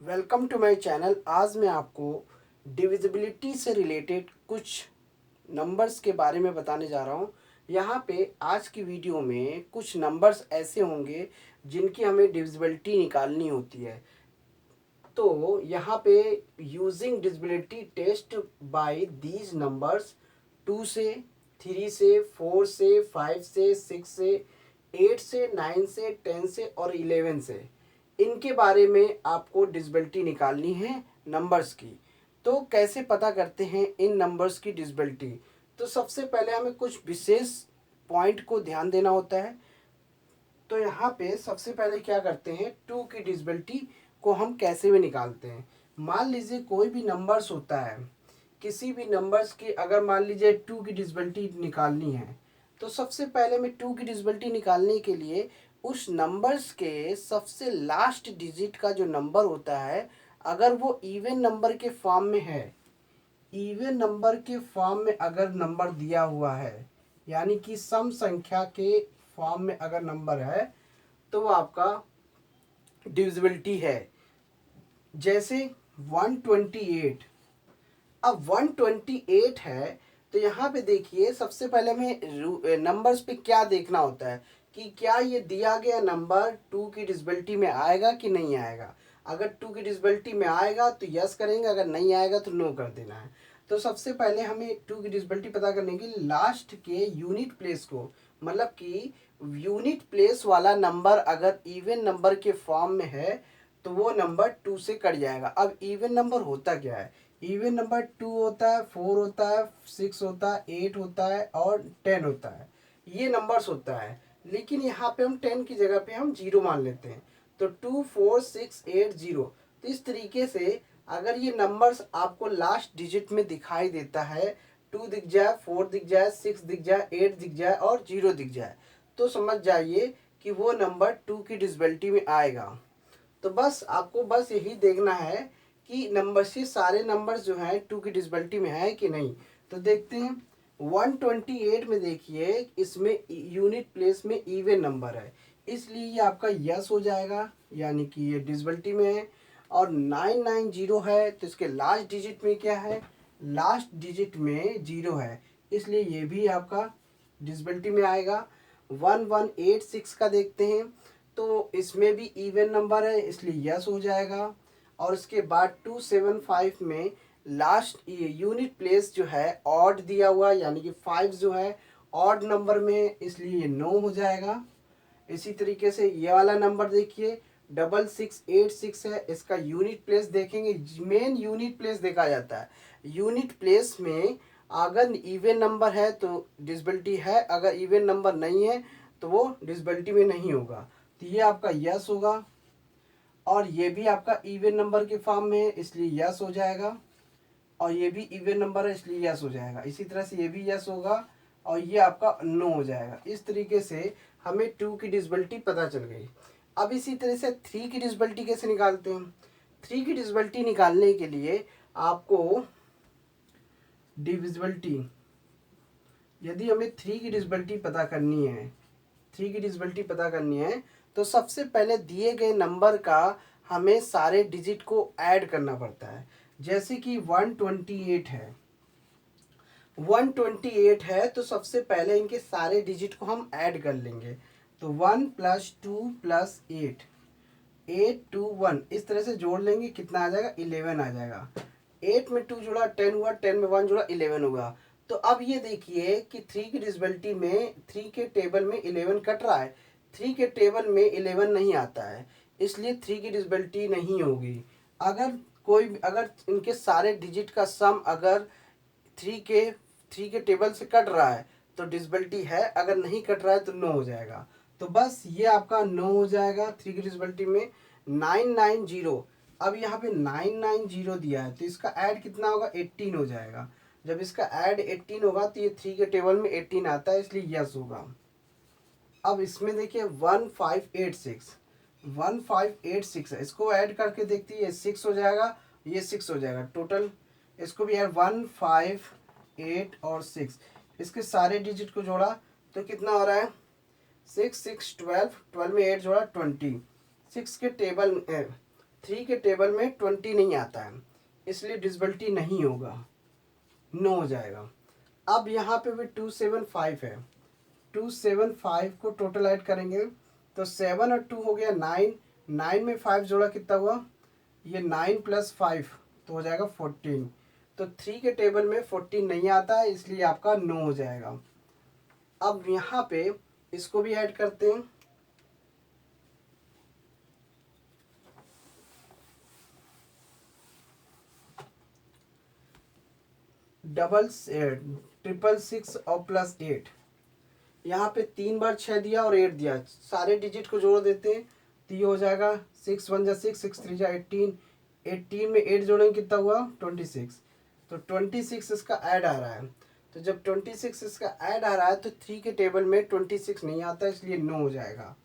Welcome to my channel. आज मैं आपको डिविजिबिलिटी से रिलेटेड कुछ नंबर्स के बारे में बताने जा रहा हूँ। यहाँ पे आज की वीडियो में कुछ नंबर्स ऐसे होंगे जिनकी हमें डिविजिबिलिटी निकालनी होती है। तो यहाँ पे using divisibility test by these numbers 2 से 3 से 4 से 5 से 6 से 8 से 9 से 10 से और 11 से, इनके बारे में आपको डिविजिबिलिटी निकालनी है नंबर्स की। तो कैसे पता करते हैं इन नंबर्स की डिविजिबिलिटी? तो सबसे पहले हमें कुछ विशेष पॉइंट को ध्यान देना होता है। तो यहाँ पे सबसे पहले क्या करते हैं, 2 की डिविजिबिलिटी को हम कैसे भी निकालते हैं। मान लीजिए कोई भी नंबर्स होता है, किसी भी नंबर्स की अगर मान लीजिए 2 की डिविजिबिलिटी निकालनी है, तो सबसे पहले मैं 2 की डिविजिबिलिटी निकालने के लिए उस नंबर्स के सबसे लास्ट डिजिट का जो नंबर होता है, अगर वो इवन नंबर के फॉर्म में है, इवन नंबर के फॉर्म में अगर नंबर दिया हुआ है, यानी कि सम संख्या के फॉर्म में अगर नंबर है, तो वो आपका डिविजिबिलिटी है। जैसे 128। अब 128 है, तो यहाँ पे देखिए सबसे पहले हमें नंबर्स पे क्या देखना होता है कि क्या ये दिया गया नंबर 2 की डिविजिबिलिटी में आएगा कि नहीं आएगा। अगर 2 की डिविजिबिलिटी में आएगा तो यस करेंगे, अगर नहीं आएगा तो नो कर देना है। तो सबसे पहले हमें 2 की डिविजिबिलिटी पता करने की लास्ट के यूनिट प्लेस को, मतलब कि यूनिट प्लेस वाला नंबर अगर इवन नंबर के फॉर्म में है तो वो नंबर 2 से कट जाएगा। अब इवन नंबर होता क्या है? इवन नंबर 2 होता है, 4 होता है, 6 होता है, 8 होता है और 10 होता है। ये नंबर्स होता है, लेकिन यहाँ पे हम 10 की जगह पे हम 0 मान लेते हैं। तो 2 4 6 8 0। तो इस तरीके से अगर ये नंबर्स आपको लास्ट डिजिट में दिखाई देता है, 2 दिख जाए, 4 दिख जाए, 6 दिख जाए, 8 दिख जाए और 0 दिख जाए, तो समझ जाइए कि वो नंबर 2 की डिविजिबिलिटी में आएगा। तो बस आपको बस यही देखना है कि नंबर से सारे नंबर्स जो हैं 2 की डिविजिबिलिटी में है कि नहीं। तो देखते हैं 128 में, देखिए इसमें यूनिट प्लेस में इवन नंबर है, इसलिए ये आपका यस हो जाएगा, यानी कि ये डिविजिबिलिटी में है। और 990 है, तो इसके लास्ट डिजिट में क्या है? लास्ट डिजिट में 0 है, इसलिए ये भी आपका डिविजिबिलिटी में आएगा। 1186 का देखते हैं, तो इसमें भी इवन नंबर है, इसलिए यस हो जाएगा। और उसके बाद 275 में लास्ट यूनिट प्लेस जो है ऑड दिया हुआ, यानी कि 5 जो है ऑड नंबर में, इसलिए ये नो हो जाएगा। इसी तरीके से ये वाला नंबर देखिए 6686 है, इसका यूनिट प्लेस देखेंगे, मेन यूनिट प्लेस देखा जाता है। यूनिट प्लेस में अगर इवन नंबर है तो डिविजिबिलिटी है, अगर इवन नंबर नहीं है तो वो डिविजिबिलिटी में नहीं होगा। तो ये आपका यस होगा। और ये भी आपका इवन नंबर के फॉर्म में है, इसलिए यस हो जाएगा। और ये भी इवन नंबर है, इसलिए यस हो जाएगा। इसी तरह से ये भी यस होगा और ये आपका नो हो जाएगा। इस तरीके से हमें 2 की डिविजिबिलिटी पता चल गई। अब इसी तरह से 3 की डिविजिबिलिटी कैसे निकालते हैं? 3 की डिविजिबिलिटी निकालने के लिए आपको डिविजिबिलिटी, यदि हमें 3 की डिविजिबिलिटी पता करनी है, 3 की डिविजिबिलिटी पता करनी है, तो सबसे पहले दिए गए नंबर का हमें सारे डिजिट को ऐड करना पड़ता है। जैसे कि 128 है, 128 है, तो सबसे पहले इनके सारे डिजिट को हम ऐड कर लेंगे। तो 1 + 2 + 8, 8 2 1, इस तरह से जोड़ लेंगे, कितना आ जाएगा? 11 आ जाएगा। 8 में 2 जोड़ा 10 हुआ, 10 में 1 जोड़ा 11 हुआ। तो अब ये देखिए कि 3 की डिविजिबिलिटी में 3 के टेबल में 11 कट रहा है, 3 के टेबल में 11 नहीं आता है, इसलिए 3 की डिविजिबिलिटी नहीं होगी। अगर इनके सारे डिजिट का सम अगर 3 के 3 के टेबल से कट रहा है तो डिविजिबिलिटी है, अगर नहीं कट रहा है तो नो हो जाएगा। तो बस ये आपका नो हो जाएगा 3 की डिविजिबिलिटी में। 990, अब यहाँ पे 990 दिया है, तो इसका ऐड कितना होगा? 18 हो जाएगा। जब इसका ऐड 18 होगा तो ये 3 के टेबल में 18 आता है, इसलिए यस होगा। अब इसमें देखिए 1586, 1586 है, इसको ऐड करके देखते हैं, ये 6 हो जाएगा, ये 6 हो जाएगा टोटल। इसको भी ऐड 1 5 8 और 6, इसके सारे डिजिट को जोड़ा तो कितना हो रहा है? 6 6 12, 12 में 8 जोड़ा 20, 6 के टेबल में 3 के टेबल में 20 नहीं आता है, इसलिए डिविजिबिलिटी नहीं होगा, नो हो जाएगा। अब यहाँ पे भी 275 है, 275 को टोटल ऐड करेंगे तो 7 और 2 हो गया 9, 9 में 5 जोड़ा कितना हुआ, ये 9 + 5 तो हो जाएगा 14। तो 3 के टेबल में 14 नहीं आता है, इसलिए आपका नो हो जाएगा। अब यहाँ पे इसको भी ऐड करते हैं, डबल 666 और +8, यहाँ पे 3 बार 6 दिया और 8 दिया, सारे डिजिट को जोड़ देते हैं तो ये हो जाएगा 6 1 जा 6, 6 3 जा 18, 18 में 8 जोड़ेंगे कितना हुआ 26, तो 26 इसका ऐड आ रहा है। तो जब 26 इसका ऐड आ रहा है तो 3 के टेबल में 26 नहीं आता, इसलिए नो हो जाएगा।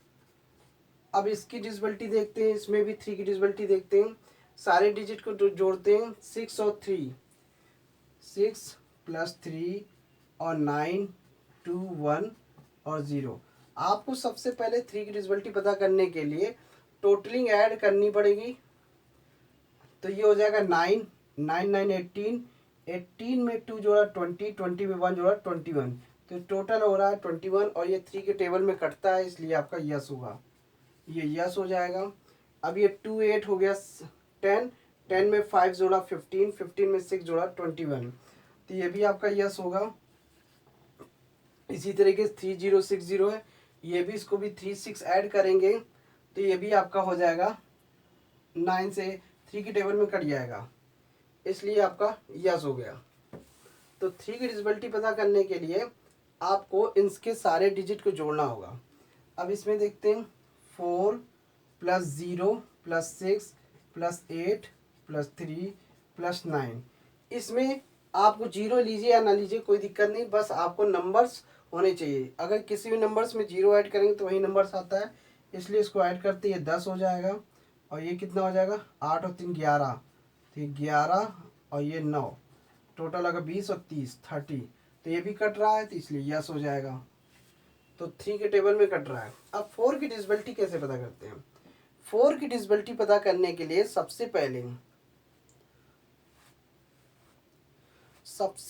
अब इसकी डिविजिबिलिटी देखते हैं, इसमें भी 3 की डिविजिबिलिटी देखते हैं, सारे डिजिट को जोड़ते हैं, 6 और 3, 6 + 3 और 9 2 1 और 0। आपको सबसे पहले 3 की डिविजिबिलिटी पता करने के लिए टोटलिंग ऐड करनी पड़ेगी, तो ये हो जाएगा 9 9 9 18, 18 में 2 जोड़ा 20, 20 में 1 जोड़ा 21, तो टोटल हो रहा है 21 और ये 3 के टेबल में कटता है, इसलिए आपका यस होगा, ये यस हो जाएगा। अब ये 2 8 हो गया 10, 10 में 5 जोड़ा 15, 15 में 6 जोड़ा 21, तो ये भी आपका यस होगा। इसी तरीके से 3060 है, ये भी, इसको भी 3 6 ऐड करेंगे तो ये भी आपका हो जाएगा 9 से 3 की टेबल में कट जाएगा, इसलिए आपका यस हो गया। तो 3 की डिविजिबिलिटी पता करने के लिए आपको इनके सारे डिजिट को जोड़ना होगा। अब इसमें देखते हैं 4 + 0 + 6 + 8 + 3 + 9, इसमें आपको 0 लीजिए या ना लीजिए कोई दिक्कत नहीं, बस आपको नंबर्स होने चाहिए। अगर किसी भी नंबर्स में 0 ऐड करेंगे तो वही नंबर्स आता है, इसलिए इसको ऐड करते ये 10 हो जाएगा, और ये कितना हो जाएगा 8 और 3 11, तो ये 11 और ये 9, टोटल अगर 20 और 30 30, तो ये भी कट रहा है, तो इसलिए यस हो जाएगा। तो 3 के टेबल में कट रहा है। अब 4 की डिविजिबिलिटी कैसे पता करते हैं? 4 की डिविजिबिलिटी पता करने के लिए सबसे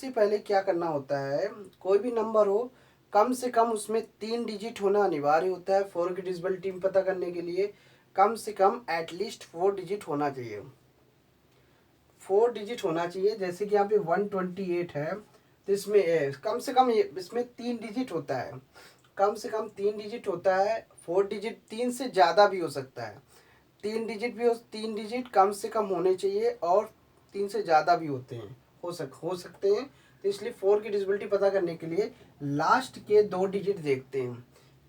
पहले क्या करना होता है, कोई भी नंबर हो कम से कम उसमें 3 डिजिट होना अनिवार्य होता है। 4 की डिविजिबिलिटी पता करने के लिए कम से कम एटलीस्ट 4 डिजिट होना चाहिए, 4 डिजिट होना चाहिए। जैसे कि यहाँ पे 128 है, तो इसमें कम से कम इसमें 3 डिजिट होता है, कम से कम 3 डिजिट होता है। 4 डिजिट 3 से ज़्यादा भी हो सकता है, 3 डिजिट भी 3 डिजिट कम से कम होने चाहिए, और 3 से ज़्यादा भी होते हैं, हो सकते हैं। तो इसलिए 4 की डिविजिबिलिटी पता करने के लिए लास्ट के 2 डिजिट देखते हैं,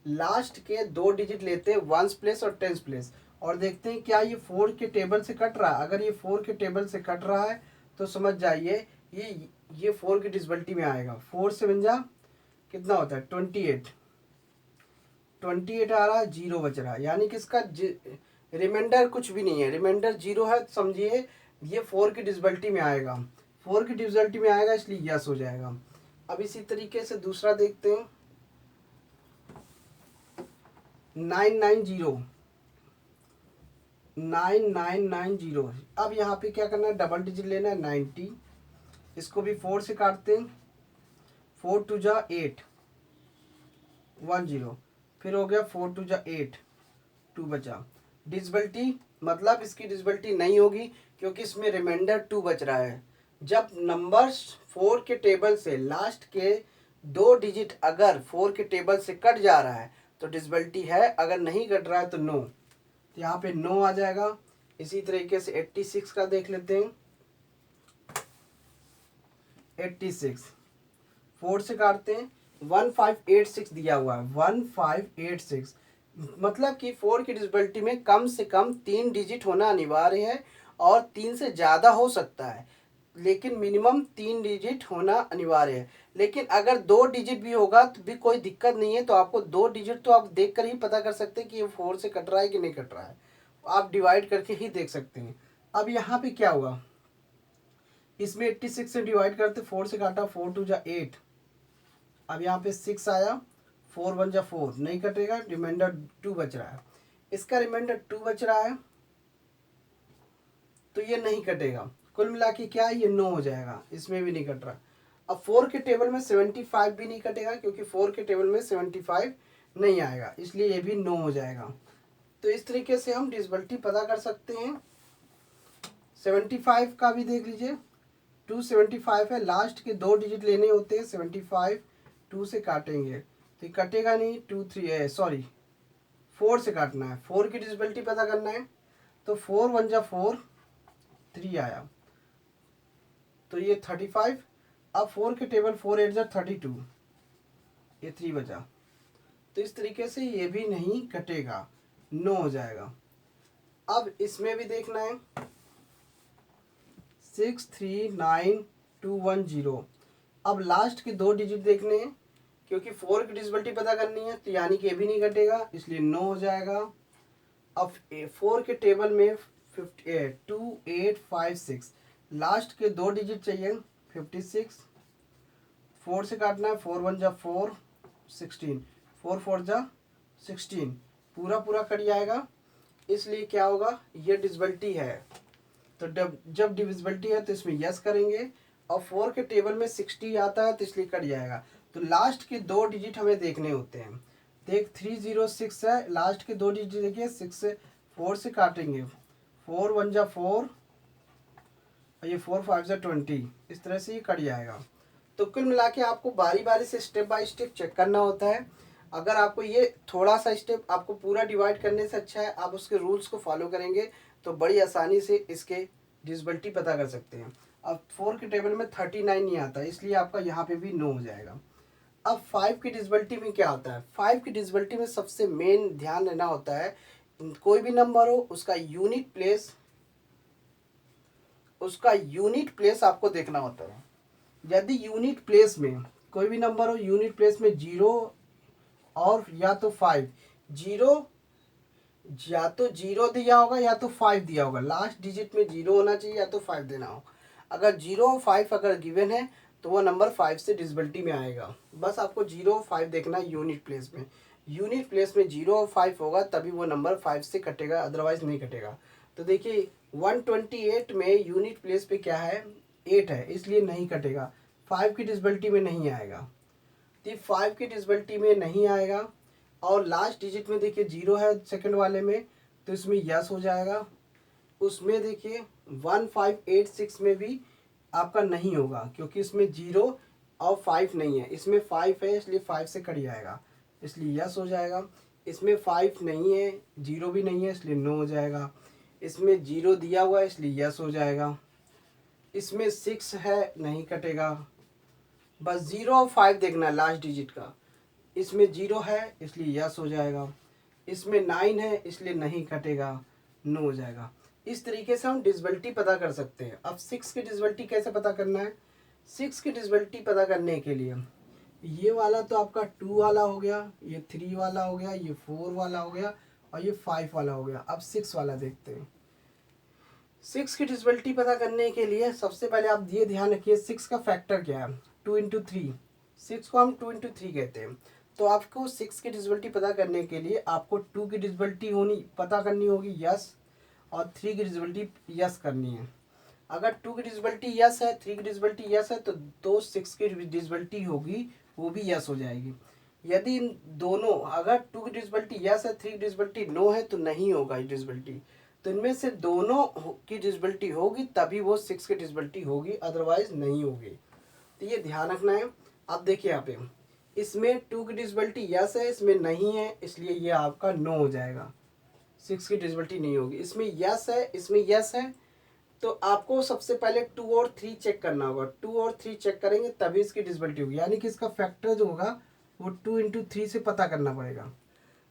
लास्ट के 2 डिजिट लेते हैं, 1s प्लेस और 10s प्लेस, और देखते हैं क्या ये 4 के टेबल से कट रहा है। अगर ये 4 के टेबल से कट रहा है तो समझ जाइए ये 4 की डिविजिबिलिटी में आएगा। 4 से बन जा कितना होता है 28, 28 आ रहा है, 0 बच रहा है, यानी कि इसका रिमाइंडर कुछ भी नहीं है, रिमाइंडर 0 है, समझिए ये 4 की डिविजिबिलिटी में आएगा, 4 की डिविजिबिलिटी में आएगा, इसलिए यस हो जाएगा। अब इसी तरीके से दूसरा देखते हैं 990, 9990। अब यहाँ पे क्या करना है, डबल डिजिट लेना है 90, इसको भी 4 से काटते हैं, 4 2 जा 8 10, फिर हो गया 4 2 जा 8 2 बचा। डिविजिबिलिटी मतलब इसकी डिविजिबिलिटी नहीं होगी, क्योंकि इसमें रिमाइंडर 2 बच रहा है। जब नंबर्स 4 के टेबल से लास्ट के 2 डिजिट अगर 4 के टेबल से कट जा रहा है तो डिविजिबिलिटी है, अगर नहीं कट रहा है तो नो, तो यहाँ पे नो आ जाएगा। इसी तरीके से 86 का देख लेते हैं, 86 4 से काटते हैं, 1586 दिया हुआ है, 1586, मतलब कि 4 की डिविजिबिलिटी में कम से कम 3 डिजिट होना अनिवार्य है, और 3 से ज़्यादा हो सकता है, लेकिन मिनिमम 3 डिजिट होना अनिवार्य है। लेकिन अगर 2 डिजिट भी होगा तो भी कोई दिक्कत नहीं है, तो आपको 2 डिजिट तो आप देख कर ही पता कर सकते हैं कि ये 4 से कट रहा है कि नहीं कट रहा है, आप डिवाइड करके ही देख सकते हैं। अब यहाँ पे क्या हुआ, इसमें 86 से डिवाइड करते, 4 से काटा, 4 2 जा 8, अब यहाँ पे 6 आया, 4 1 जा 4, नहीं कटेगा, रिमाइंडर 2 बच रहा है, इसका रिमाइंडर 2 बच रहा है। तो ये नहीं कटेगा। कुल मिला के क्या है, ये 9 हो जाएगा, इसमें भी नहीं कट रहा। अब 4 के टेबल में 75 भी नहीं कटेगा, क्योंकि 4 के टेबल में 75 नहीं आएगा, इसलिए ये भी 9 हो जाएगा। तो इस तरीके से हम डिविजिबिलिटी पता कर सकते हैं। 75 का भी देख लीजिए, 275 है, लास्ट के 2 डिजिट लेने होते हैं। 75 2 से काटेंगे तो कटेगा नहीं, 2 3 है, सॉरी 4 से काटना है। 4 की डिविजिबिलिटी पता करना है, तो 4 1 जा 4, 3 आया, तो ये 35। अब 4 के टेबल 4 8 जा 32, ये 3 बचा। तो इस तरीके से ये भी नहीं कटेगा, 9 हो जाएगा। अब इसमें भी देखना है, 639210। अब लास्ट के 2 डिजिट देखने हैं, क्योंकि 4 की डिविजिबिलिटी पता करनी है, तो यानी कि ये भी नहीं कटेगा, इसलिए 9 हो जाएगा। अब 4 के टेबल में 2856, लास्ट के 2 डिजिट चाहिए, 56। 4 से काटना है, 4 1 जा 4, 16, 4 4 जा 16, पूरा पूरा कट जाएगा। इसलिए क्या होगा, ये डिविजिबिलिटी है। तो जब डिविजिबिलिटी है तो इसमें यस करेंगे, और 4 के टेबल में 60 आता है, तो इसलिए कट जाएगा। तो लास्ट के 2 डिजिट हमें देखने होते हैं। देख 306 है, लास्ट के 2 डिजिट देखिए, 6 4 से काटेंगे, 4 1 जा 4, और ये 4 5 जा 20, इस तरह से ये कट जाएगा। तो कुल मिला के आपको बारी बारी से स्टेप बाय स्टेप चेक करना होता है। अगर आपको ये थोड़ा सा स्टेप आपको पूरा डिवाइड करने से अच्छा है, आप उसके रूल्स को फॉलो करेंगे तो बड़ी आसानी से इसके डिविजिबिलिटी पता कर सकते हैं। अब 4 के टेबल में 39 नहीं आता, इसलिए आपका यहाँ पे भी 9 हो जाएगा। अब 5 की डिविजिबिलिटी में क्या होता है, 5 की डिविजिबिलिटी में सबसे मेन ध्यान देना होता है, कोई भी नंबर हो उसका यूनिट प्लेस आपको देखना होता है। यदि यूनिट प्लेस में कोई भी नंबर हो, यूनिट प्लेस में 0 और या तो 5, 0 या तो 0 दिया होगा या तो 5 दिया होगा, लास्ट डिजिट में 0 होना चाहिए या तो 5 देना होगा। अगर 0 और 5 अगर गिवन है तो वो नंबर 5 से डिविजिबिलिटी में आएगा। बस आपको 0 और 5 देखना है यूनिट प्लेस में। यूनिट प्लेस में 0 और 5 होगा तभी वो नंबर 5 से कटेगा, अदरवाइज नहीं कटेगा। तो देखिए 128 में यूनिट प्लेस पे क्या है, 8 है, इसलिए नहीं कटेगा, 5 की डिविजिबिलिटी में नहीं आएगा। तो 5 की डिविजिबिलिटी में नहीं आएगा। और लास्ट डिजिट में देखिए 0 है सेकंड वाले में, तो इसमें यस हो जाएगा। उसमें देखिए 1586 में भी आपका नहीं होगा, क्योंकि इसमें 0 और 5 नहीं है, इसमें 5 है, इसलिए 5 से कट जाएगा, इसलिए यस हो जाएगा। इसमें 5 नहीं है, 0 भी नहीं है, इसलिए नो हो जाएगा। इसमें 0 दिया हुआ है, इसलिए यस हो जाएगा। इसमें 6 है, नहीं कटेगा। बस 0 और 5 देखना है लास्ट डिजिट का। इसमें 0 है, इसलिए यस हो जाएगा। इसमें 9 है, इसलिए नहीं कटेगा, नो हो जाएगा। इस तरीके से हम डिविजिबिलिटी पता कर सकते हैं। अब 6 की डिविजिबिलिटी कैसे पता करना है, 6 की डिविजिबिलिटी पता करने के लिए ये वाला तो आपका 2 वाला हो गया, ये 3 वाला हो गया, ये 4 वाला हो गया, और ये 5 वाला हो गया। अब 6 वाला देखते हैं। 6 की डिविजिबिलिटी पता करने के लिए सबसे पहले आप ये ध्यान रखिए, 6 का फैक्टर क्या है, 2 इंटू 3। 6 को हम 2 इंटू 3 कहते हैं। तो आपको 6 की डिविजिबिलिटी पता करने के लिए आपको 2 की डिविजिबिलिटी पता करनी होगी, यस, और 3 की डिविजिबिलिटी यस करनी है। अगर 2 की डिविजिबिलिटी यस है, 3 की डिविजिबिलिटी यस है, तो 6 की डिविजिबिलिटी होगी वो भी यस हो जाएगी। यदि इन दोनों, अगर 2 की डिविजिबिलिटी यस है, 3 की डिविजिबिलिटी नो है, तो नहीं होगा ये डिविजिबिलिटी। तो इनमें से दोनों की डिविजिबिलिटी होगी तभी वो 6 की डिविजिबिलिटी होगी, अदरवाइज नहीं होगी। तो ये ध्यान रखना है। अब देखिए यहाँ पे इसमें 2 की डिविजिबिलिटी यस है, इसमें नहीं है, इसलिए ये आपका नो हो जाएगा, 6 की डिविजिबिलिटी नहीं होगी। इसमें यस है, इसमें यस है, तो आपको सबसे पहले 2 और 3 चेक करना होगा। 2 और 3 चेक करेंगे तभी इसकी डिविजिबिलिटी होगी, यानी कि इसका फैक्टर जो होगा वो 2 इंटू 3 से पता करना पड़ेगा।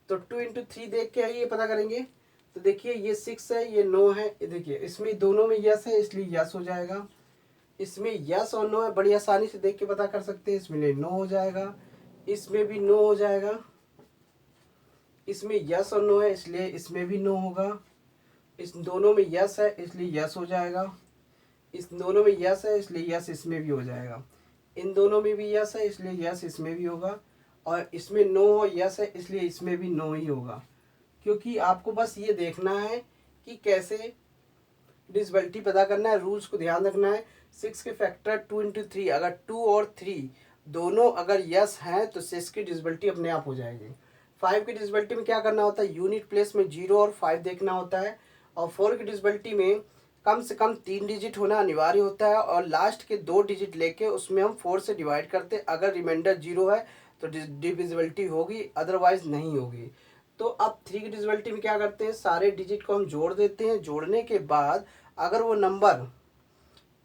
तो 2 इंटू 3 देख के ये पता करेंगे। तो देखिए ये 6 है, ये 9 है, ये देखिए इसमें दोनों में यस है, इसलिए यस हो जाएगा। इसमें यस और नो है, बड़ी आसानी से देख के पता कर सकते हैं, इसमें नो हो जाएगा, इसमें भी नो हो जाएगा। इसमें यस और नो है, इसलिए इसमें भी नो होगा। इस दोनों में यस है, इसलिए यस हो जाएगा। इस दोनों में यस है, इसलिए यस इसमें भी हो जाएगा। इन दोनों में भी यस है, इसलिए यस इसमें भी होगा। और इसमें नो हो, यस है, इसलिए इसमें भी नो ही होगा। क्योंकि आपको बस ये देखना है कि कैसे डिविजिबिलिटी पता करना है, रूल्स को ध्यान रखना है। 6 के फैक्टर 2 इंटू 3, अगर 2 और 3 दोनों अगर यस हैं तो 6 की डिविजिबिलिटी अपने आप हो जाएगी। 5 की डिविजिबिलिटी में क्या करना होता है, यूनिट प्लेस में 0 और 5 देखना होता है। और 4 की डिविजिबिलिटी में कम से कम 3 डिजिट होना अनिवार्य होता है, और लास्ट के 2 डिजिट लेके उसमें हम 4 से डिवाइड करते हैं। अगर रिमाइंडर 0 है तो डिविजिबिलिटी होगी, अदरवाइज नहीं होगी। तो अब 3 की डिविजिबिलिटी में क्या करते हैं, सारे डिजिट को हम जोड़ देते हैं। जोड़ने के बाद अगर वो नंबर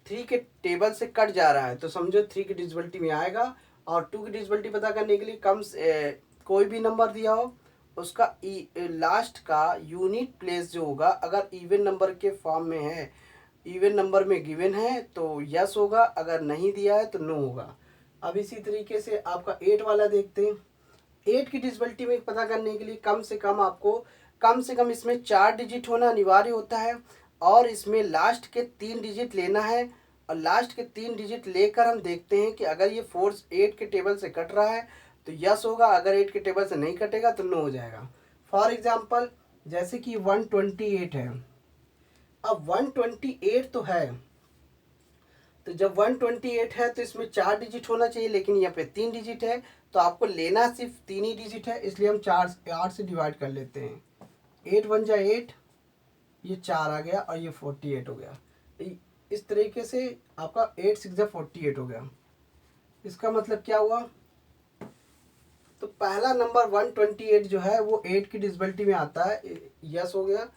3 के टेबल से कट जा रहा है तो समझो 3 की डिविजिबिलिटी में आएगा। और 2 की डिविजिबिलिटी पता करने के लिए कोई भी नंबर दिया हो उसका लास्ट का यूनिट प्लेस जो होगा, अगर इवन नंबर के फॉर्म में है, इवन नंबर में गिवन है तो यस होगा, अगर नहीं दिया है तो नो होगा। अब इसी तरीके से आपका 8 वाला देखते हैं। 8 की डिविजिबिलिटी में पता करने के लिए कम से कम आपको कम से कम इसमें 4 डिजिट होना अनिवार्य होता है, और इसमें लास्ट के 3 डिजिट लेना है। और लास्ट के 3 डिजिट लेकर हम देखते हैं कि अगर ये 4 8 के टेबल से कट रहा है तो यस होगा, अगर 8 के टेबल से नहीं कटेगा तो नो हो जाएगा। फॉर एग्जाम्पल जैसे कि 128 है। अब 128 तो है, तो जब 128 है तो इसमें 4 डिजिट होना चाहिए, लेकिन यहाँ पे 3 डिजिट है, तो आपको लेना सिर्फ 3 ही डिजिट है, इसलिए हम 8 से डिवाइड कर लेते हैं। 8 1 जा 8, ये 4 आ गया और ये 48 हो गया। इस तरीके से आपका 8 6 जा 48 हो गया। इसका मतलब क्या हुआ, तो पहला नंबर 128 जो है वो 8 की डिविजिबिलिटी में आता है, यस हो गया।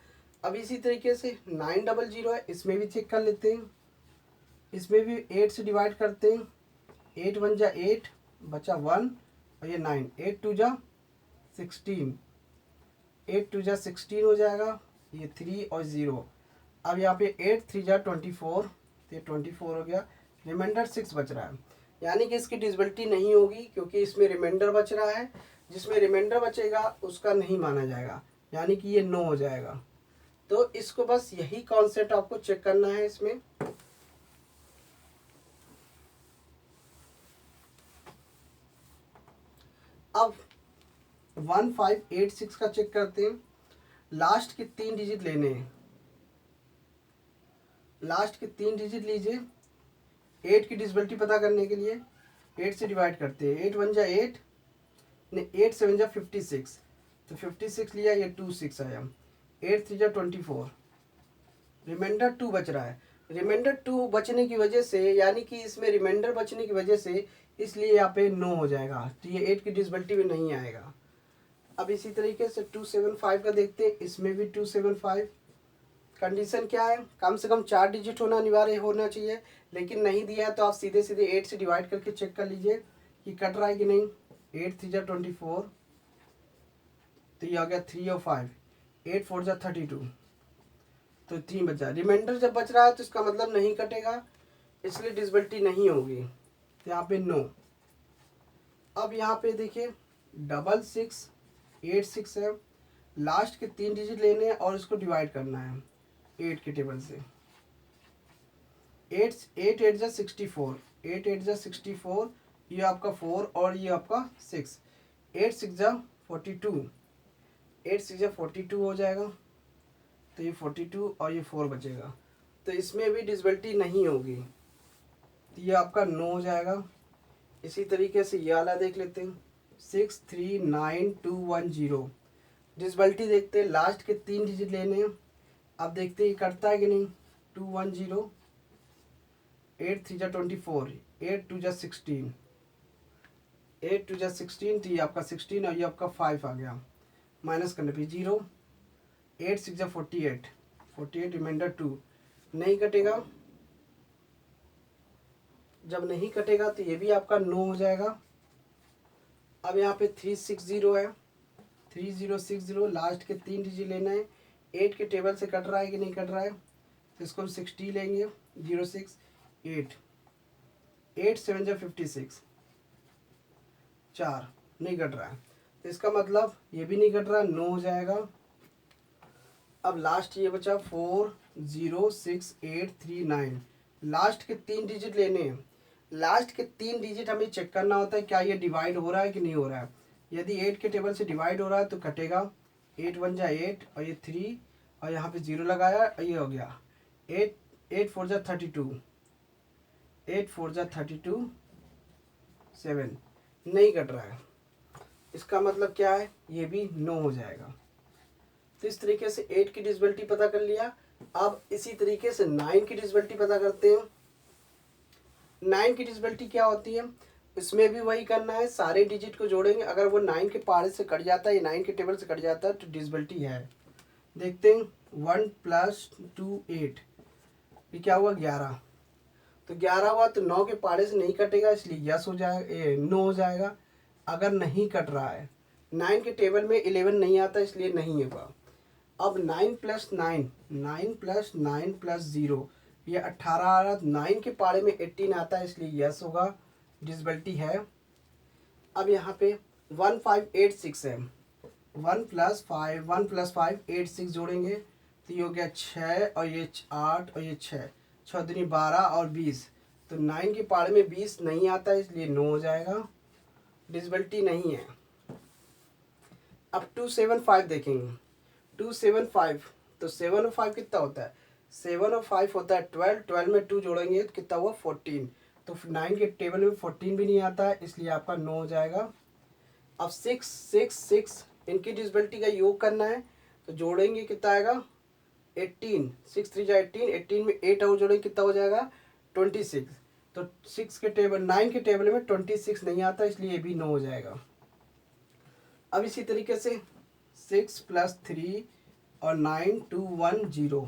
अब इसी तरीके से 900 है, इसमें भी चेक कर लेते हैं। इसमें भी 8 से डिवाइड करते हैं। 8 1 जा 8, बचा 1 और ये 9, 8 2 जा 16, 8 2 जा 16 हो जाएगा, ये 3 और 0। अब यहाँ पे 8 3 जा 24, तो ये 24 हो गया। रिमाइंडर 6 बच रहा है, यानी कि इसकी डिविजिबिलिटी नहीं होगी क्योंकि इसमें रिमाइंडर बच रहा है। जिसमें रिमाइंडर बचेगा उसका नहीं माना जाएगा, यानी कि ये नो हो जाएगा। तो इसको बस यही कॉन्सेप्ट आपको चेक करना है इसमें। अब 1586 का चेक करते हैं। लास्ट के 3 डिजिट लेने हैं, लास्ट के 3 डिजिट लीजिए। 8 की डिविजिबिलिटी पता करने के लिए 8 से डिवाइड करते हैं। 8 1 जा 8, ने 8 7 जा 56, तो 56 लिया, ये 2 6 आया। 8 3 जा 24, रिमाइंडर 2 बच रहा है। रिमाइंडर 2 बचने की वजह से, यानी कि इसमें रिमाइंडर बचने की वजह से, इसलिए यहाँ पे नो हो जाएगा, तो ये 8 की डिविजिबिलिटी में नहीं आएगा। अब इसी तरीके से 275 का देखते हैं। इसमें भी 275 कंडीशन क्या है, कम से कम 4 डिजिट होना अनिवार्य होना चाहिए, लेकिन नहीं दिया है तो आप सीधे सीधे 8 से डिवाइड करके चेक कर लीजिए कि कट रहा है कि नहीं। 8 3 जा 24, तो ये आ गया 3 और 5, 8 4 जा 32, तो 3 बचा। रिमाइंडर जब बच रहा है तो इसका मतलब नहीं कटेगा, इसलिए डिविजिबिलिटी नहीं होगी, तो यहाँ पे नो। अब यहाँ पे देखिए 6686 है, लास्ट के 3 डिजिट लेने हैं और इसको डिवाइड करना है 8 के टेबल से। 8 8 जा 64, 8 8 जा 64, ये आपका 4 और ये आपका 6, 8 6 जा 42, 8 6 जा 42 हो जाएगा, तो ये 42 और ये 4 बचेगा, तो इसमें भी डिविजिबिलिटी नहीं होगी, तो ये आपका नो हो जाएगा। इसी तरीके से ये वाला देख लेते हैं। 639210 डिविजिबिलिटी देखते हैं, लास्ट के 3 डिजिट लेने हैं। अब देखते हैं करता है कि नहीं। 210, 8 3 जा 24, 8 2 जा 16, 8 2 जा 16, तो ये आपका 16 और ये आपका 5 आ गया, माइनस करने पे 0। 8 6 जा 48, 48 रिमाइंडर 2, नहीं कटेगा। जब नहीं कटेगा तो ये भी आपका नो हो जाएगा। अब यहाँ पे 360 है, 3060, लास्ट के 3 डिजिट लेना है। 8 के टेबल से कट रहा है कि नहीं कट रहा है, तो इसको हम 60 लेंगे। 06 8, 8 7 जा 56, 4 नहीं कट रहा है, तो इसका मतलब ये भी नहीं कट रहा, नो हो जाएगा। अब लास्ट ये बचा 406839, लास्ट के 3 डिजिट लेने हैं। लास्ट के 3 डिजिट हमें चेक करना होता है क्या ये डिवाइड हो रहा है कि नहीं हो रहा है। यदि 8 के टेबल से डिवाइड हो रहा है तो कटेगा। 8 1 जा 8 और ये 3 और यहाँ पे 0 लगाया और ये हो गया 8 8 4 जा 32, 8 4 जा 32, 7 नहीं कट रहा है। इसका मतलब क्या है, ये भी नो हो जाएगा। तो इस तरीके से 8 की डिविजिबिलिटी पता कर लिया। अब इसी तरीके से 9 की डिविजिबिलिटी पता करते हैं। 9 की डिविजिबिलिटी क्या होती है, इसमें भी वही करना है, सारे डिजिट को जोड़ेंगे। अगर वो 9 के पारे से कट जाता है या 9 के टेबल से कट जाता है तो डिविजिबिलिटी है। देखते हैं 1 + 2 8, ये क्या हुआ 11। तो 11 हुआ तो 9 के पारे से नहीं कटेगा, इसलिए यस हो जाएगा, नो हो जाएगा। अगर नहीं कट रहा है, 9 के टेबल में 11 नहीं आता इसलिए नहीं होगा। अब 9 + 9, 9 + 9 + 0, ये 18 आ रहा। 9 के पारे में 18 आता है इसलिए यस होगा, डिविजिबिलिटी है। अब यहाँ पे 1 5 8 6 है, 1 + 5 1 + 5 8 6 जोड़ेंगे तो ये हो गया 6 और ये 8 और ये 6, 6 दूनी 12 और 20। तो 9 के पारे में 20 नहीं आता इसलिए नो हो जाएगा, डिविजिबिलिटी नहीं है। अब 275 देखेंगे, 275 तो 7 और 5 कितना होता है, 7 और 5 होता है 12, 12 में 2 जोड़ेंगे तो कितना हुआ 14। तो 9 के टेबल में 14 भी नहीं आता है इसलिए आपका नो हो जाएगा। अब 6 6 6 इनकी डिविजिबिलिटी का योग करना है तो जोड़ेंगे कितना आएगा 18, 6 3 जा 18, 18 में 8 और जोड़ेंगे कितना हो जाएगा 26। तो 6 के टेबल 9 के टेबल में 26 नहीं आता इसलिए ये भी नो हो जाएगा। अब इसी तरीके से 6 + 3 और 9 2 1 0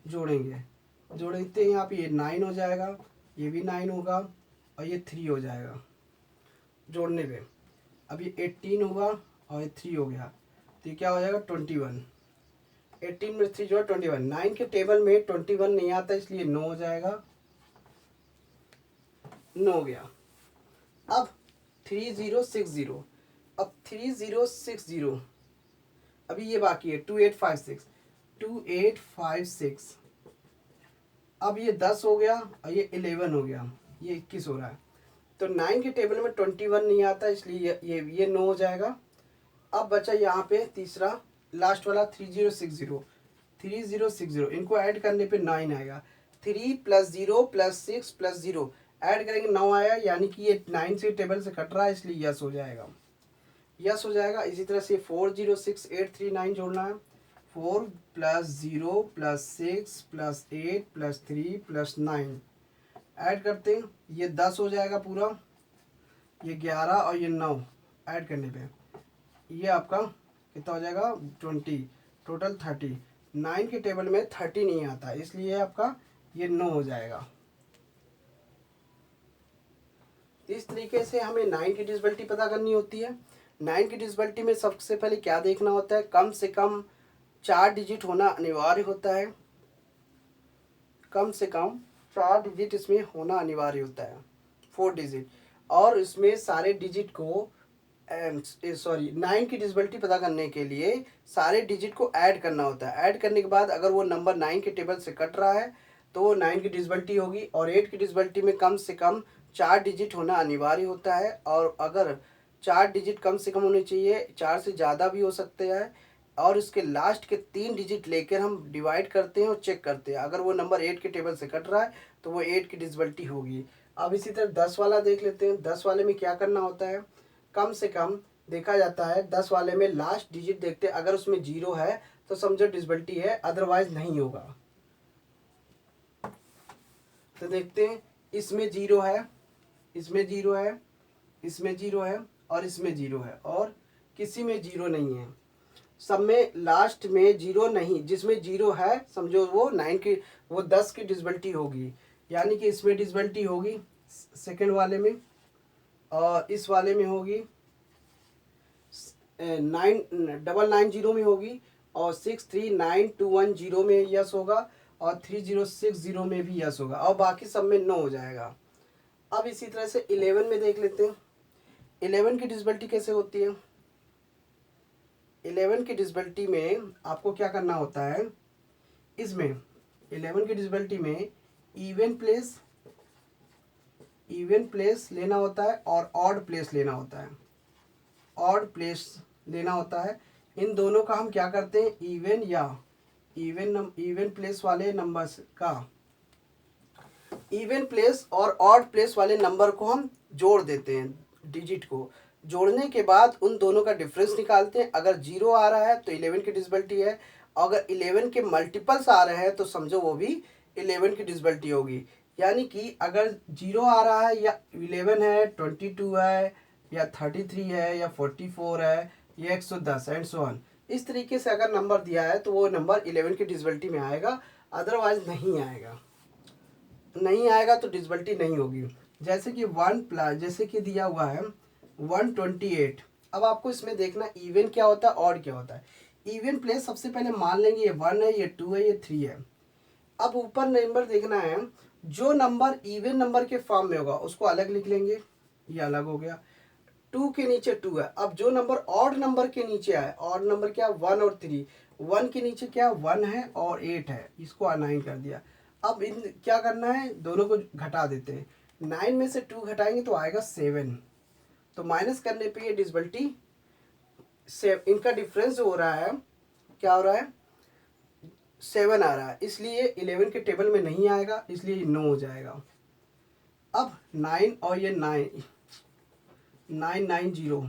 जोड़ेंगे, जोड़ते हैं यहाँ पे ये 9 हो जाएगा, ये भी 9 होगा और ये 3 हो जाएगा जोड़ने पे। अब ये 18 होगा और ये 3 हो गया तो ये क्या हो जाएगा 21। 18 में 3 जोड़ा 21, 9 के टेबल में 21 नहीं आता इसलिए नो हो जाएगा, नो हो गया। अब 3060, अब 3060 अभी ये बाकी है 2856, 2856। अब ये 10 हो गया और ये 11 हो गया, ये 21 हो रहा है। तो 9 के टेबल में 21 नहीं आता इसलिए ये नो हो जाएगा। अब बचा यहाँ पे तीसरा लास्ट वाला 3060, 3060 इनको ऐड करने पे 9 आएगा। 3 + 0 + 6 + 0 ऐड करेंगे 9 आया, यानी कि ये 9 से टेबल से कट रहा है इसलिए यस हो जाएगा, यस हो जाएगा। इसी तरह से 406839 जोड़ना है, 4 + 0 + 6 + 8 + 3 + 9 ऐड करते हैं, ये 10 हो जाएगा पूरा, ये 11 और ये 9 ऐड करने पे ये आपका कितना हो जाएगा 20, टोटल 30। 9 के टेबल में 30 नहीं आता इसलिए आपका ये नो हो जाएगा। इस तरीके से हमें 9 की डिविजिबिलिटी पता करनी होती है। 9 की डिविजिबिलिटी में सबसे पहले क्या देखना होता है, कम से कम 4 डिजिट होना अनिवार्य होता है, कम से कम 4 डिजिट इसमें होना अनिवार्य होता है, 4 डिजिट। और इसमें सारे डिजिट को 9 की डिविजिबिलिटी पता करने के लिए सारे डिजिट को ऐड करना होता है। ऐड करने के बाद अगर वो नंबर 9 के टेबल से कट रहा है तो वो 9 की डिविजिबिलिटी होगी। और 8 की डिविजिबिलिटी में कम से कम 4 डिजिट होना अनिवार्य होता है, और अगर 4 डिजिट कम से कम होने चाहिए, 4 से ज़्यादा भी हो सकते हैं। और इसके लास्ट के 3 डिजिट लेकर हम डिवाइड करते हैं और चेक करते हैं, अगर वो नंबर 8 के टेबल से कट रहा है तो वो 8 की डिविजिबिलिटी होगी। अब इसी तरह 10 वाला देख लेते हैं। 10 वाले में क्या करना होता है, कम से कम देखा जाता है 10 वाले में लास्ट डिजिट देखते हैं, अगर उसमें 0 है तो समझो डिविजिबिलिटी है, अदरवाइज नहीं होगा। तो देखते हैं, इसमें 0 है, इसमें 0 है, इसमें 0 है और इसमें 0 है, और किसी में 0 नहीं है। सब में लास्ट में 0 नहीं, जिसमें 0 है समझो वो 9 की, वो 10 की डिविजिबिलिटी होगी, यानी कि इसमें डिविजिबिलिटी होगी सेकंड वाले में, और इस वाले में होगी 9990 में होगी, और 639210 में यस होगा, और 3060 में भी यस होगा, और बाकी सब में नो हो जाएगा। अब इसी तरह से 11 में देख लेते हैं, 11 की डिविजिबिलिटी कैसे होती है। 11 की डिविजिबिलिटी में आपको क्या करना होता है, इसमें 11 की डिविजिबिलिटी में इवन प्लेस लेना होता है और ऑड प्लेस लेना होता है, ऑड प्लेस लेना होता है। इन दोनों का हम क्या करते हैं, इवन या इवन प्लेस वाले नंबर्स का, इवन प्लेस और ऑड प्लेस वाले नंबर को हम जोड़ देते हैं। डिजिट को जोड़ने के बाद उन दोनों का डिफरेंस निकालते हैं। अगर 0 आ रहा है तो 11 की डिसबिलिटी है, अगर 11 के मल्टीपल्स आ रहे हैं तो समझो वो भी 11 की डिसबिलिटी होगी। यानी कि अगर 0 आ रहा है या 11 है, 22 है या 33 है या 44 है या 110 एंड सो ऑन, इस तरीके से अगर नंबर दिया है तो वो नंबर 11 की डिसबिलिटी में आएगा, अदरवाइज नहीं आएगा। नहीं आएगा तो डिसबिलिटी नहीं होगी। जैसे कि 1 प्लस, जैसे कि दिया हुआ है 128। अब आपको इसमें देखना इवन क्या होता है, ऑड क्या होता है। इवन प्लेस सबसे पहले मान लेंगे ये 1 है, ये 2 है, ये 3 है। अब ऊपर नंबर देखना है, जो नंबर इवन नंबर के फॉर्म में होगा उसको अलग लिख लेंगे, ये अलग हो गया। 2 के नीचे 2 है। अब जो नंबर ऑड नंबर के नीचे है, ऑड नंबर क्या, 1 और 3, 1 के नीचे क्या 1 है और 8 है, इसको 9 कर दिया। अब इन क्या करना है, दोनों को घटा देते हैं। 9 में से 2 घटाएंगे तो आएगा 7, तो माइनस करने पे ये डिसबिलिटी से इनका डिफरेंस हो रहा है, क्या हो रहा है, 7 आ रहा है, इसलिए 11 के टेबल में नहीं आएगा, इसलिए 9 हो जाएगा। अब 9 और ये 990,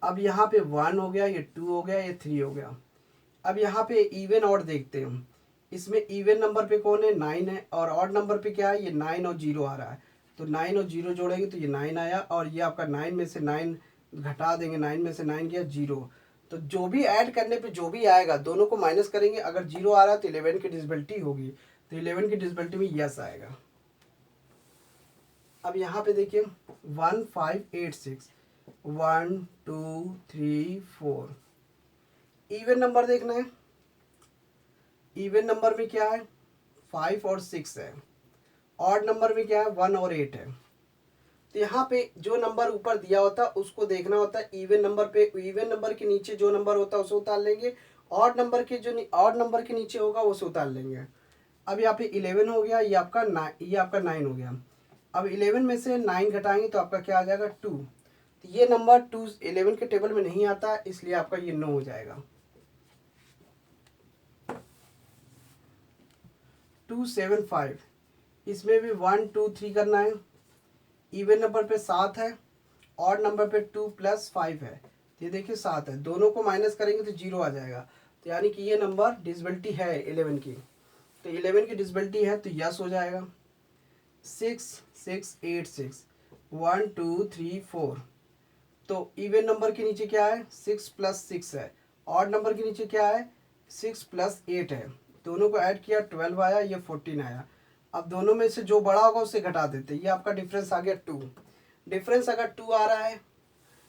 अब यहाँ पे 1 हो गया, ये 2 हो गया, ये 3 हो गया। अब यहाँ पे इवन ऑड देखते हैं, इसमें इवन नंबर पे कौन है, 9 है, और ऑड नंबर पे क्या है, ये 9 और 0 आ रहा है। तो 9 और 0 जोड़ेंगे तो ये 9 आया, और ये आपका 9 में से 9 घटा देंगे, 9 में से 9 गया 0। तो जो भी ऐड करने पे जो भी आएगा दोनों को माइनस करेंगे। अगर 0 आ रहा है तो 11 की डिसबिलिटी होगी, तो 11 की डिसबिलिटी में यस आएगा। अब यहाँ पे देखिए 1586, 1 2 3 4, इवन नंबर देखना है। इवन नंबर में क्या है, 5 और 6 है। ऑड नंबर में क्या है, 1 और 8 है। तो यहाँ पे जो नंबर ऊपर दिया होता है उसको देखना होता है। इवन नंबर पे, इवन नंबर के नीचे जो नंबर होता है उसे उतार लेंगे, ऑड नंबर के जो ऑड नंबर के नीचे होगा उसे उतार लेंगे। अब यहाँ पे 11 हो गया, ये आपका 9 हो गया। अब 11 में से 9 घटाएंगे तो आपका क्या आ जाएगा, 2। तो ये नंबर 2 11 के टेबल में नहीं आता, इसलिए आपका ये 9 हो जाएगा। 275, इसमें भी 1 2 3 करना है। इवन नंबर पे 7 है, ऑड नंबर पे 2 + 5 है। ये देखिए 7 है, दोनों को माइनस करेंगे तो 0 आ जाएगा। तो यानी कि ये नंबर डिसबिलिटी है 11 की, तो 11 की डिसबिलिटी है तो यस हो जाएगा। 6 6 8 6, 1 2 3 4। तो इवन नंबर के नीचे क्या है, 6 + 6 है। ऑड नंबर के नीचे क्या है, 6 + 8 है। दोनों को ऐड किया 12 आया, ये 14 आया। अब दोनों में से जो बड़ा होगा उससे घटा देते, ये आपका डिफरेंस आ गया 2। डिफरेंस अगर 2 आ रहा है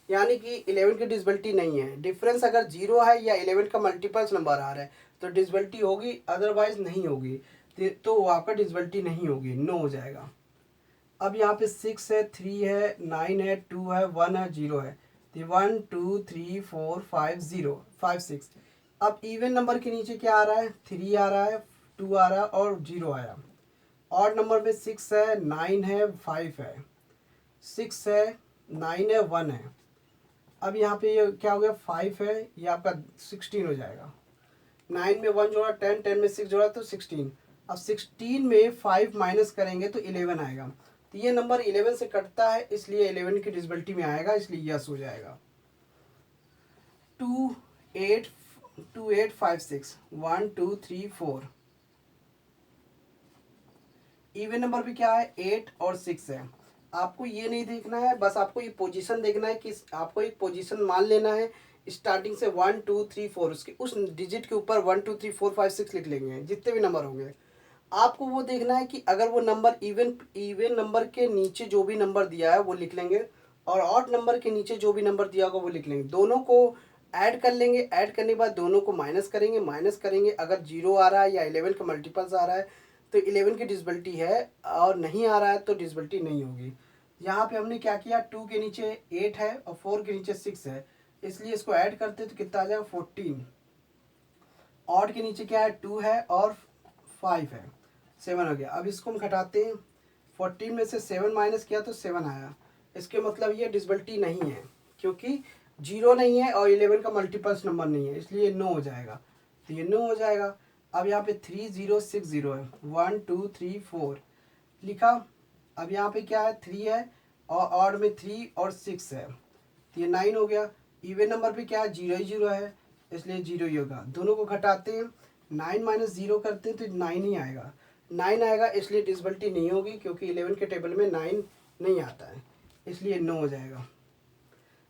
यानी कि 11 की डिसबिलिटी नहीं है। डिफरेंस अगर 0 है या 11 का मल्टीपल्स नंबर आ रहा है तो डिसबिलिटी होगी, अदरवाइज नहीं होगी। तो वो आपका डिसबिलिटी नहीं होगी, नो हो जाएगा। अब यहाँ पे 6 है, 3 है, 9 है, 2 है, 1 है, 0 है। तो 1 2 3 4 5 0 5 6। अब इवन नंबर के नीचे क्या आ रहा है, 3 आ रहा है, 2 आ रहा है और 0 आया। ऑड नंबर में 6 है, 9 है, 5 है। 6 है, 9 है, 1 है। अब यहाँ पे ये क्या हो गया, 5 है, ये आपका 16 हो जाएगा। 9 में 1 जोड़ा 10, 10 में 6 जोड़ा तो 16। अब 16 में 5 माइनस करेंगे तो 11 आएगा। तो ये नंबर 11 से कटता है, इसलिए 11 की डिसबिलिटी में आएगा, इसलिए यस हो जाएगा। 2 8 2 8 5 6, 1 2 3 4। इवन नंबर भी क्या है, 8 और 6 है। आपको ये नहीं देखना है, बस आपको ये पोजीशन देखना है कि आपको एक पोजीशन मान लेना है। स्टार्टिंग से 1 2 3 4, उसके उस डिजिट के ऊपर 1 2 3 4 5 6 लिख लेंगे, जितने भी नंबर होंगे। आपको वो देखना है कि अगर वो नंबर इवन नंबर के नीचे जो भी नंबर दिया है वो लिख लेंगे, और ऑड नंबर के नीचे जो भी नंबर दिया होगा वो लिख लेंगे। दोनों को ऐड कर लेंगे, ऐड करने के बाद दोनों को माइनस करेंगे, अगर 0 आ रहा है या 11 का मल्टीपल्स आ रहा है तो 11 की डिसबिलिटी है, और नहीं आ रहा है तो डिसबिलिटी नहीं होगी। यहाँ पे हमने क्या किया, 2 के नीचे 8 है और 4 के नीचे 6 है, इसलिए इसको ऐड करते तो कितना आ जाएगा, 14। ऑड के नीचे क्या है, 2 है और 5 है, 7 हो गया। अब इसको हम घटाते हैं, 14 में से 7 माइनस किया तो 7 आया। इसके मतलब ये डिसबिलिटी नहीं है, क्योंकि 0 नहीं है और 11 का मल्टीपल्स नंबर नहीं है, इसलिए नो हो जाएगा। तो ये नो हो जाएगा। अब यहाँ पे 3060 है, 1 2 3 4 लिखा। अब यहाँ पे क्या है, 3 है और ऑड में 3 और 6 है, तो ये 9 हो गया। इवन नंबर पे क्या है, 0 ही 0 है, इसलिए 0 ही होगा। दोनों को घटाते हैं, 9 माइनस 0 करते हैं तो 9 ही आएगा, 9 आएगा, इसलिए डिसबिलिटी नहीं होगी क्योंकि 11 के टेबल में 9 नहीं आता है, इसलिए 9 हो जाएगा।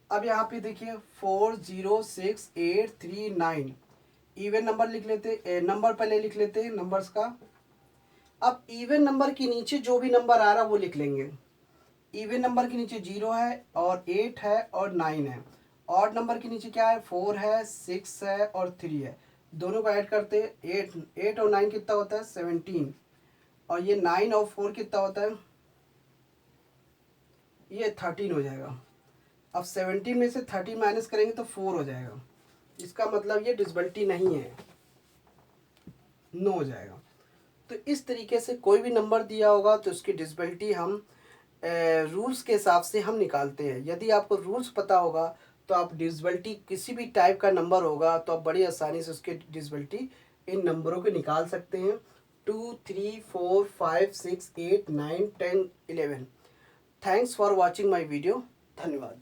अब यहाँ पे देखिए 4 0 6 8 3 9 इवन नंबर लिख लेते, नंबर पहले लिख लेते हैं नंबर्स का। अब इवन नंबर के नीचे जो भी नंबर आ रहा है वो लिख लेंगे। इवन नंबर के नीचे 0 है और 8 है और 9 है। ऑड नंबर के नीचे क्या है, 4 है 6 है और 3 है। दोनों को ऐड करते हैं, 8 और 9 कितना होता है, 17। और ये 9 और 4 कितना होता है, ये 13 हो जाएगा। अब 17 में से 30 माइनस करेंगे तो 4 हो जाएगा, इसका मतलब ये डिसबिलिटी नहीं है, 9 हो जाएगा। तो इस तरीके से कोई भी नंबर दिया होगा तो उसकी डिसबिलिटी हम रूल्स के हिसाब से हम निकालते हैं। यदि आपको रूल्स पता होगा तो आप डिसबिलिटी किसी भी टाइप का नंबर होगा तो आप बड़ी आसानी से उसके डिसबिलिटी इन नंबरों के निकाल सकते हैं। 2 3 4 5 6 8 9 10 11। Thanks for watching my video. धन्यवाद।